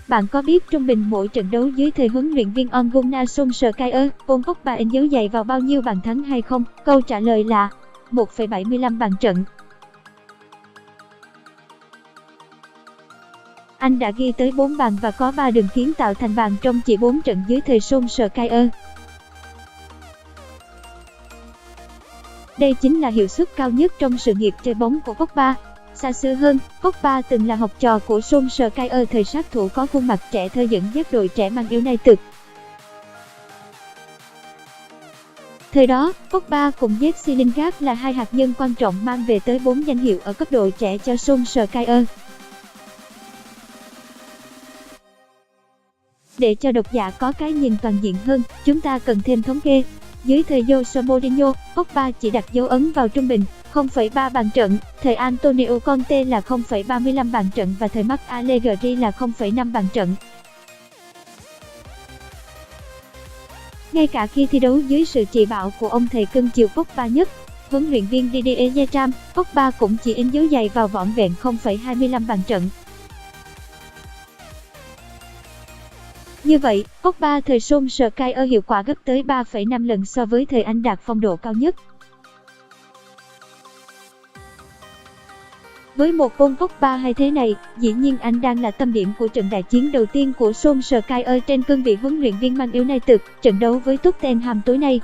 bạn có biết trung bình mỗi trận đấu dưới thời huấn luyện viên Ole Gunnar Solskjaer, Paul Pogba in dấu giày vào bao nhiêu bàn thắng hay không? Câu trả lời là 1,75 bàn trận. Anh đã ghi tới 4 bàn và có 3 đường kiến tạo thành bàn trong chỉ 4 trận dưới thời Solskjaer. Đây chính là hiệu suất cao nhất trong sự nghiệp chơi bóng của Pogba. Xa xưa hơn, Pogba từng là học trò của Solskjaer thời sát thủ có khuôn mặt trẻ thơ dẫn dắt đội trẻ Man United. Thời đó, Pogba cùng Jesse Lingard là hai hạt nhân quan trọng mang về tới 4 danh hiệu ở cấp độ trẻ cho Solskjaer. Để cho độc giả có cái nhìn toàn diện hơn, chúng ta cần thêm thống kê. Dưới thời Jose Mourinho, Pogba chỉ đặt dấu ấn vào trung bình 0,3 bàn trận, thời Antonio Conte là 0,35 bàn trận và thời Marc Allegri là 0,5 bàn trận. Ngay cả khi thi đấu dưới sự chỉ bảo của ông thầy cưng chiều Pogba nhất, huấn luyện viên Didier Deschamps, Pogba cũng chỉ in dấu giày vào vỏn vẹn 0,25 bàn trận. Như vậy, Pogba thời Solskjaer hiệu quả gấp tới 3,5 lần so với thời anh đạt phong độ cao nhất. Với một Paul Pogba hay thế này, dĩ nhiên anh đang là tâm điểm của trận đại chiến đầu tiên của Solskjaer trên cương vị huấn luyện viên Man United, trận đấu với Tottenham tối nay.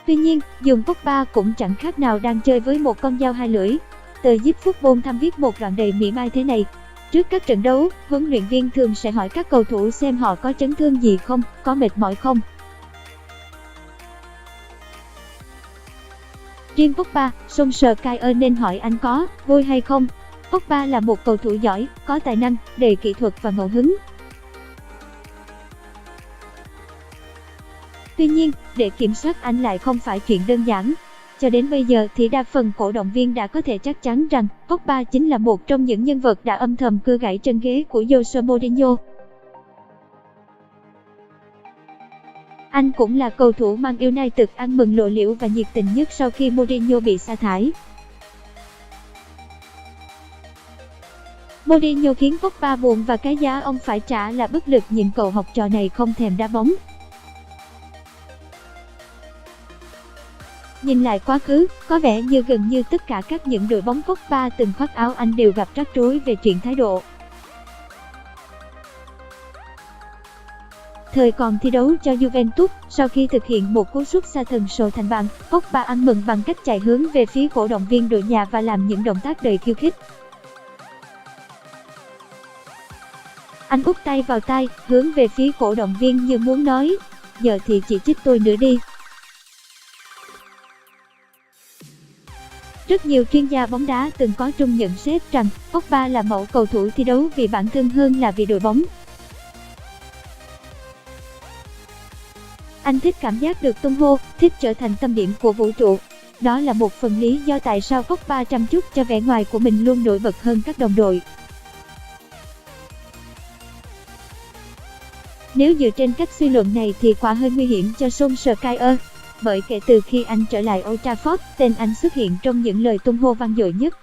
Tuy nhiên, dùng Pogba cũng chẳng khác nào đang chơi với một con dao hai lưỡi. Tờ Zip Football thăm viết một đoạn đầy mỉa mai thế này. Trước các trận đấu, huấn luyện viên thường sẽ hỏi các cầu thủ xem họ có chấn thương gì không, có mệt mỏi không. Riêng Pogba, Solskjaer nên hỏi anh có vui hay không. Pogba là một cầu thủ giỏi, có tài năng, đầy kỹ thuật và ngẫu hứng. Tuy nhiên, để kiểm soát anh lại không phải chuyện đơn giản. Cho đến bây giờ thì đa phần cổ động viên đã có thể chắc chắn rằng Pogba chính là một trong những nhân vật đã âm thầm cưa gãy chân ghế của Jose Mourinho. Anh cũng là cầu thủ Man United ăn mừng lộ liễu và nhiệt tình nhất sau khi Mourinho bị sa thải. Mourinho khiến Pogba buồn và cái giá ông phải trả là bất lực nhìn cậu học trò này không thèm đá bóng. Nhìn lại quá khứ, có vẻ như gần như tất cả các những đội bóng Pogba từng khoác áo anh đều gặp rắc rối về chuyện thái độ. Thời còn thi đấu cho Juventus, sau khi thực hiện một cú sút xa thần sổ thành bàn, Pogba ăn mừng bằng cách chạy hướng về phía cổ động viên đội nhà và làm những động tác đầy khiêu khích. Anh úp tay vào tai, hướng về phía cổ động viên như muốn nói, giờ thì chỉ trích tôi nữa đi. Rất nhiều chuyên gia bóng đá từng có chung nhận xét rằng Pogba là mẫu cầu thủ thi đấu vì bản thân hơn là vì đội bóng. Anh thích cảm giác được tung hô, thích trở thành tâm điểm của vũ trụ. Đó là một phần lý do tại sao Pogba chăm chút cho vẻ ngoài của mình luôn nổi bật hơn các đồng đội. Nếu dựa trên cách suy luận này thì quả hơi nguy hiểm cho Solskjaer. Bởi kể từ khi anh trở lại Old Trafford, tên anh xuất hiện trong những lời tung hô vang dội nhất.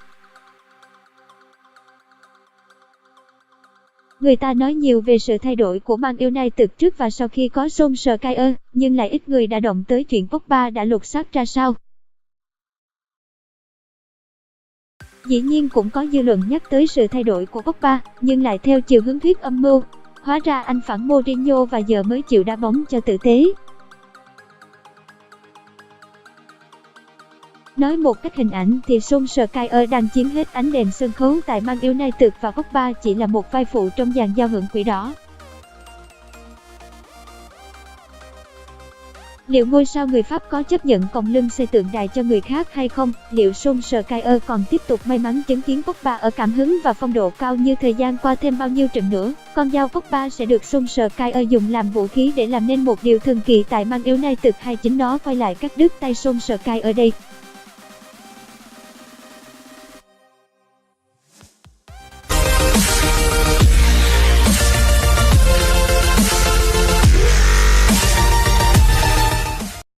Người ta nói nhiều về sự thay đổi của Man United trước và sau khi có Solskjaer, nhưng lại ít người đã động tới chuyện Pogba đã lột xác ra sao. Dĩ nhiên cũng có dư luận nhắc tới sự thay đổi của Pogba, nhưng lại theo chiều hướng thuyết âm mưu. Hóa ra anh phản Mourinho và giờ mới chịu đá bóng cho tử tế. Nói một cách hình ảnh thì Solskjaer đang chiếm hết ánh đèn sân khấu tại Man United và Pogba chỉ là một vai phụ trong dàn giao hưởng quỷ đỏ. Liệu ngôi sao người Pháp có chấp nhận còng lưng xây tượng đài cho người khác hay không? Liệu Solskjaer còn tiếp tục may mắn chứng kiến Pogba ở cảm hứng và phong độ cao như thời gian qua thêm bao nhiêu trận nữa? Con dao Pogba sẽ được Solskjaer dùng làm vũ khí để làm nên một điều thần kỳ tại Man United hay chính nó quay lại cắt đứt tay Solskjaer ở đây?